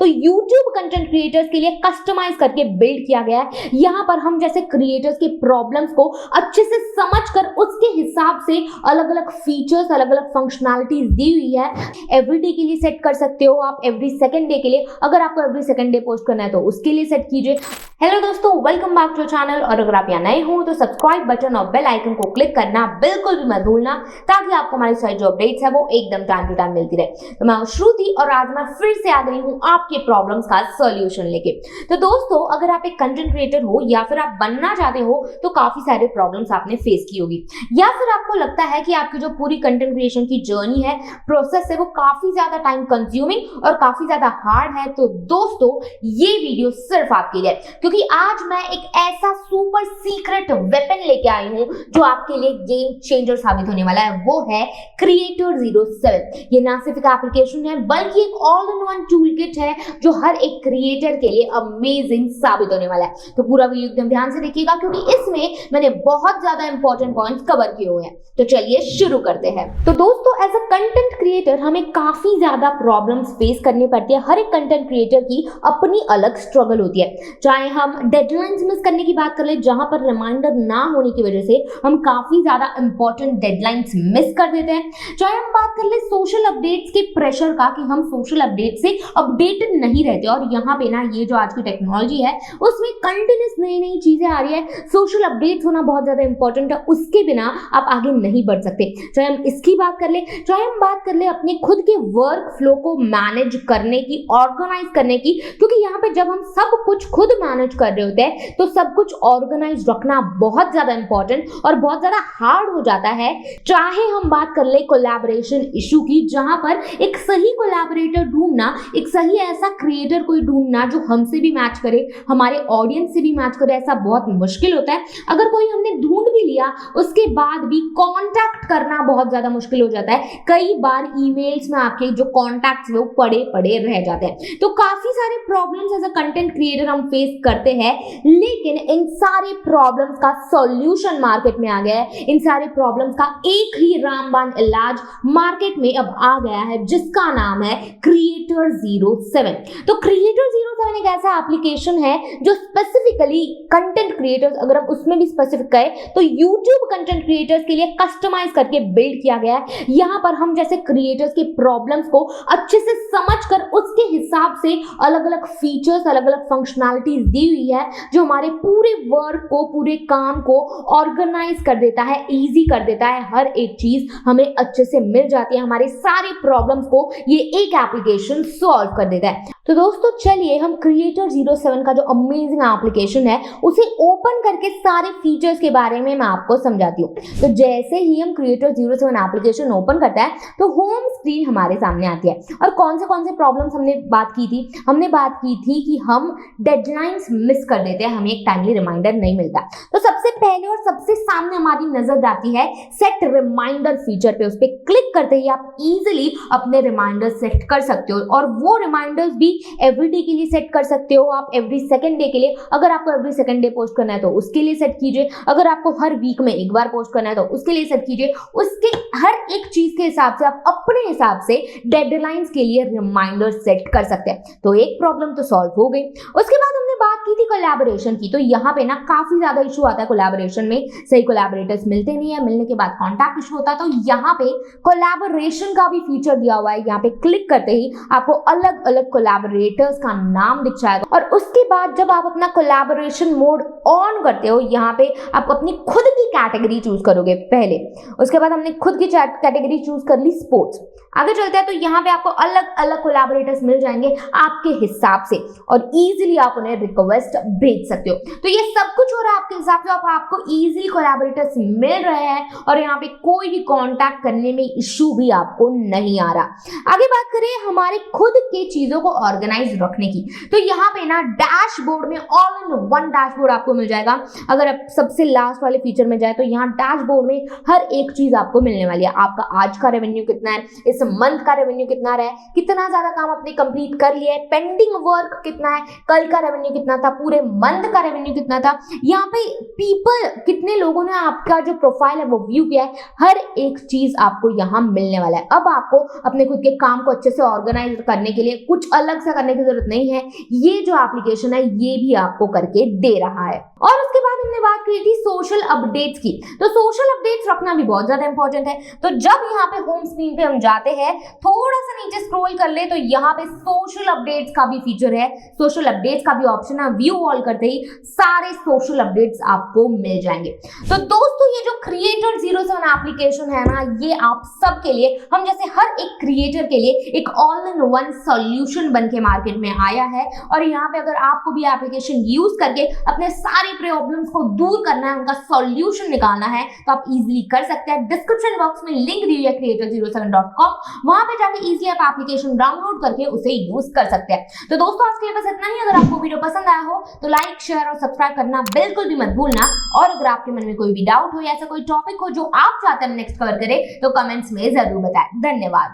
YouTube content creators के लिए customise करके बिल्ड किया गया है। यहाँ पर हम जैसे क्रिएटर्स के प्रॉब्लम्स को अच्छे से समझकर उसके हिसाब से अलग अलग फीचर्स, अलग अलग फंक्शनैलिटीज दी हुई है। एवरीडे के लिए सेट कर सकते हो आप, एवरी सेकंड डे के लिए, अगर आपको एवरी सेकंड डे पोस्ट करना है तो उसके लिए सेट कीजिए। हेलो दोस्तों, वेलकम बैक टू चैनल। और अगर आप यहाँ नए हो तो सब्सक्राइब बटन और बेल आइकन को क्लिक करना बिल्कुल भी मत भूलना, ताकि आपको हमारी सारी जो अपडेट्स है वो एकदम टाइम टू टाइम मिलती रहे। तो मैं हूं श्रुति और आज मैं फिर से आ गई हूँ आपके प्रॉब्लम्स का सॉल्यूशन लेके। तो दोस्तों, अगर आप एक कंटेंट क्रिएटर हो या फिर आप बनना चाहते हो तो काफी सारे प्रॉब्लम्स आपने फेस की होगी, या फिर आपको लगता है कि आपकी जो पूरी कंटेंट क्रिएशन की जर्नी है, प्रोसेस है, वो काफी ज्यादा टाइम कंज्यूमिंग और काफी ज्यादा हार्ड है। तो दोस्तों, ये वीडियो सिर्फ आपके लिए, क्योंकि आज मैं एक ऐसा सुपर सीक्रेट वेपन लेके आई हूं जो आपके लिए गेम चेंजर साबित होने वाला है। वो है क्रिएटर 07। ये ना सिर्फ एक एप्लीकेशन है बल्कि एक all in one tool kit है जो हर एक क्रिएटर के लिए अमेजिंग साबित होने वाला है। तो पूरा वीडियो एकदम ध्यान से देखिएगा, क्योंकि इसमें मैंने बहुत ज्यादा इंपॉर्टेंट पॉइंट्स कवर किए हुए हैं। तो चलिए शुरू करते हैं। तो दोस्तों, एज अ कंटेंट क्रिएटर हमें काफी ज्यादा प्रॉब्लम्स फेस करनी पड़ती है। हर एक कंटेंट क्रिएटर की अपनी अलग स्ट्रगल होती है। चाहे हम डेडलाइंस मिस करने की बात कर ले, जहां पर रिमाइंडर ना होने की वजह से हम काफी ज्यादा इंपॉर्टेंट डेडलाइंस मिस कर देते हैं। चाहे हम बात कर ले सोशल अपडेट्स के प्रेशर का, कि हम सोशल अपडेट से अपडेटेड नहीं रहते। और यहाँ पे ना, ये जो आज की टेक्नोलॉजी है उसमें कंटिन्यूस नई नई चीजें आ रही है। सोशल अपडेट्स होना बहुत ज्यादा इंपॉर्टेंट है, उसके बिना आप आगे नहीं बढ़ सकते। चाहे हम इसकी बात कर ले, चाहे हम बात कर ले अपने खुद के वर्क फ्लो को मैनेज करने की, ऑर्गेनाइज करने की, क्योंकि यहाँ पे जब हम सब कुछ खुद मैनेज कर रहे होते हैं तो सब कुछ ऑर्गेनाइज रखना बहुत ज्यादा इंपॉर्टेंट और बहुत ज्यादा हार्ड हो जाता है। चाहे हम बात कर ले कोलैबोरेशन इशू की, जहां पर एक सही कोलैबोरेटर ढूंढना, एक सही ऐसा क्रिएटर कोई ढूंढना जो हमसे भी मैच करे, हमारे ऑडियंस से भी मैच करे, ऐसा बहुत मुश्किल होता है। अगर कोई हमने ढूंढ भी लिया, उसके बाद भी कांटेक्ट करना बहुत ज्यादा मुश्किल हो जाता है। कई बार ईमेल्स में आपके जो कॉन्टैक्ट्स वो पड़े पड़े रह जाते हैं। तो काफी सारे problems as a content creator हम फेस करते हैं, लेकिन इन सारे प्रॉब्लम्स का सॉल्यूशन मार्केट में आ गया है। इन सारे प्रॉब्लम्स का एक ही रामबाण इलाज मार्केट में अब आ गया है, जिसका नाम है क्रिएटर 07। तो क्रिएटर 07 एक ऐसा एप्लीकेशन है जो स्पेसिफिकली कंटेंट क्रिएटर्स, अगर हम उसमें भी स्पेसिफिक कहें तो यूट्यूब कंटेंट क्रिएटर्स के लिए कस्टमाइज करके बिल्ड किया गया है। यहाँ पर हम जैसे क्रिएटर्स के प्रॉब्लम्स को अच्छे से समझकर उसके हिसाब से अलग अलग फीचर्स, अलग अलग फंक्शनैलिटीज दी हुई है, जो हमारे पूरे वर्क को, पूरे काम को ऑर्गेनाइज कर देता है, इजी कर देता है। हर एक चीज हमें अच्छे से मिल जाती है, हमारे सारे प्रॉब्लम्स को ये एक एप्लीकेशन सॉल्व कर देता है। तो दोस्तों, चलिए हम क्रिएटर 07 का जो अमेजिंग एप्लीकेशन है उसे ओपन करके सारे फीचर्स के बारे में मैं आपको समझाती हूँ। तो जैसे ही हम क्रिएटर 07 एप्लीकेशन ओपन करता है तो होम स्क्रीन हमारे सामने आती है। और कौन से प्रॉब्लम्स हमने बात की थी? हमने बात की थी कि हम डेडलाइंस मिस कर देते हैं, हमें एक टाइमली रिमाइंडर नहीं मिलता। तो सबसे पहले और सबसे सामने हमारी नजर जाती है सेट रिमाइंडर फीचर पे। उस पर क्लिक करते ही आप इजीली अपने रिमाइंडर सेट कर सकते हो, और वो रिमाइंडर्स भी एवरीडे के लिए सेट कर सकते हो आप, एवरी सेकंड डे के लिए, अगर आपको एवरी सेकंड डे पोस्ट करना है तो उसके लिए सेट कीजिए, अगर आपको हर वीक में एक बार पोस्ट करना है तो उसके लिए सेट कीजिए। उसके हर एक चीज के हिसाब से आप अपने हिसाब से डेडलाइंस के लिए रिमाइंडर सेट कर सकते हैं। तो एक प्रॉब्लम तो सॉल्व हो गई। उसके बाद हमने बात की थी कोलैबोरेशन की। तो यहाँ पे ना काफी ज्यादा इशू आता है कोलैबोरेशन में, सही कोलैबोरेटर्स मिलते नहीं है, मिलने के बाद कॉन्टैक्ट इशू होता है। तो यहाँ पे कोलैबोरेशन का भी फीचर दिया हुआ है। यहाँ पे क्लिक करते ही आपको अलग अलग कोलैबोरेटर्स का नाम दिख जाएगा, और उसके बाद जब आप अपना कोलैबोरेशन मोड ऑन करते हो, यहाँ पे आप अपनी खुद की कैटेगरी चूज करोगे पहले। उसके बाद हमने खुद की कैटेगरी चूज कर ली स्पोर्ट्स। आगे चलते हैं तो यहाँ पे आपको अलग अलग कोलैबोरेटर्स मिल जाएंगे आपके हिसाब से, और इजीली आप उन्हें रिक्वेस्ट भेज सकते हो। तो ये सब कुछ हो रहा है आपके हिसाब से, आपको इजीली कोलैबोरेटर्स मिल रहे हैं, और यहाँ पे कोई भी कांटेक्ट करने में इशू भी आपको नहीं आ रहा। आगे बात करें हमारे खुद के चीजों को ऑर्गेनाइज रखने की, तो यहाँ पे ना डैशबोर्ड में ऑल इन वन डैशबोर्ड आपको मिल जाएगा। अगर आप सबसे लास्ट वाले फीचर में जाए तो यहाँ डैशबोर्ड में हर एक चीज आपको मिलने वाली है। आपका आज का रेवेन्यू कितना है, इस मंथ का रेवेन्यू कितना रहा है, कितना ज्यादा काम आपने कंप्लीट कर लिया है, पेंडिंग वर्क कितना है, कल का रेवेन्यू कितना था, पूरे मंथ का रेवेन्यू कितना था, यहाँ पे पीपल कितने लोगों ने आपका जो प्रोफाइल है वो व्यू किया है, हर एक चीज आपको यहाँ मिलने वाला है। अब आपको अपने खुद के काम को अच्छे से ऑर्गेनाइज करने के लिए कुछ अलग से करने की जरूरत नहीं है, ये जो एप्लीकेशन है ये भी आपको करके दे रहा है। और उसके बाद हमने बात की थी सोशल अपडेट्स की। तो सोशल अपडेट्स रखना भी बहुत ज्यादा इंपॉर्टेंट है। तो जब यहाँ पे होम स्क्रीन पे हम जाते हैं, थोड़ा सा नीचे स्क्रॉल कर ले तो यहाँ पे सोशल अपडेट्स का भी फीचर है, सोशल अपडेट्स का भी ऑप्शन है। व्यू ऑल करते ही सारे सोशल अपडेट्स आपको मिल जाएंगे। तो दोस्तों ये जो क्रिएटर 07 एप्लीकेशन है ना, ये आप सबके लिए, हम जैसे हर एक क्रिएटर के लिए एक ऑल इन वन सॉल्यूशन बन के मार्केट में आया है। और यहाँ पे अगर आपको भी एप्लीकेशन यूज करके अपने सारे प्रॉब्लम्स को दूर करना है, उनका सॉल्यूशन निकालना है, तो आप इजीली कर सकते हैं। डिस्क्रिप्शन बॉक्स में लिंक दी हुई है creator07.com, वहां पे जाके इजीली आप एप्लीकेशन डाउनलोड करके उसे यूज कर सकते हैं। तो दोस्तों आज के लिए बस इतना ही। अगर आपको वीडियो पसंद आया हो तो लाइक, शेयर और सब्सक्राइब करना बिल्कुल भी मत भूलना। और अगर आपके मन में कोई भी डाउट हो या ऐसा कोई टॉपिक हो जो आप चाहते हैं नेक्स्ट कवर करें, तो कमेंट्स में जरूर बताएं। धन्यवाद।